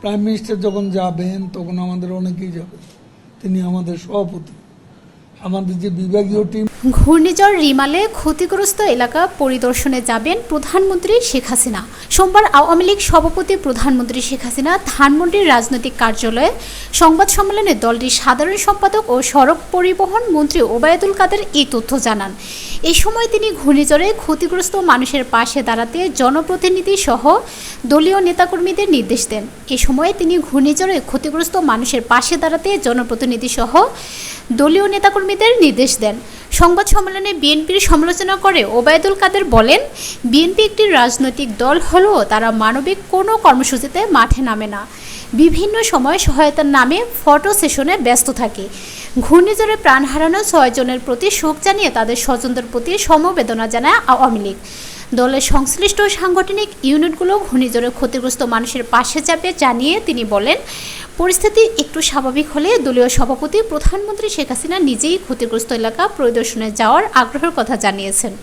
Prime minister যখন যাবেন তখন আমাদের অনেকেই যাবে, তিনি আমাদের সভাপতি। আমাদের যে বিভাগীয় টিম। ঘূর্ণিঝড় রিমালে ক্ষতিগ্রস্ত এলাকা পরিদর্শনে যাবেন প্রধানমন্ত্রী শেখ হাসিনা। সোমবার আওয়ামী লীগ সভাপতি প্রধানমন্ত্রী শেখ হাসিনা ধানমন্ডির রাজনৈতিক কার্যালয়ে সংবাদ সম্মেলনে দলটির সাধারণ সম্পাদক ও সড়ক পরিবহন মন্ত্রী ওবায়দুল কাদের এই তথ্য জানান। এই সময় তিনি ঘূর্ণিঝড়ে ক্ষতিগ্রস্ত মানুষের পাশে দাঁড়াতে জনপ্রতিনিধি সহ দলীয় নেতাকর্মীদের নির্দেশ দেন। এ সময় তিনি ঘূর্ণিঝড়ে ক্ষতিগ্রস্ত মানুষের পাশে দাঁড়াতে জনপ্রতিনিধি সহ দলীয় নেতাকর্মীদের নির্দেশ দেন। সংবাদ সম্মেলনে বিএনপির সমালোচনা করে ওবায়দুল কাদের বলেন, বিএনপি একটি রাজনৈতিক দল হলেও তারা মানবিক কোনো কর্মসূচিতে মাঠে নামে না, বিভিন্ন সময় সহায়তার নামে ফটো সেশনে ব্যস্ত থাকে। ঘূর্ণিঝড়ে প্রাণ হারানো 6 জনের প্রতি শোক জানিয়ে তাদের স্বজনদের প্রতি সমবেদনা জানায় আওয়ামী লীগ। দলের সংশ্লিষ্ট সাংগঠনিক ইউনিটগুলো ঘূর্ণিঝড়ে ক্ষতিগ্রস্ত মানুষের পাশে যাবে জানিয়ে তিনি বলেন, পরিস্থিতি একটু স্বাভাবিক হলে দলীয় সভাপতি প্রধানমন্ত্রী শেখ হাসিনা নিজেই ক্ষতিগ্রস্ত এলাকা পরিদর্শনে যাওয়ার আগ্রহের কথা জানিয়েছেন।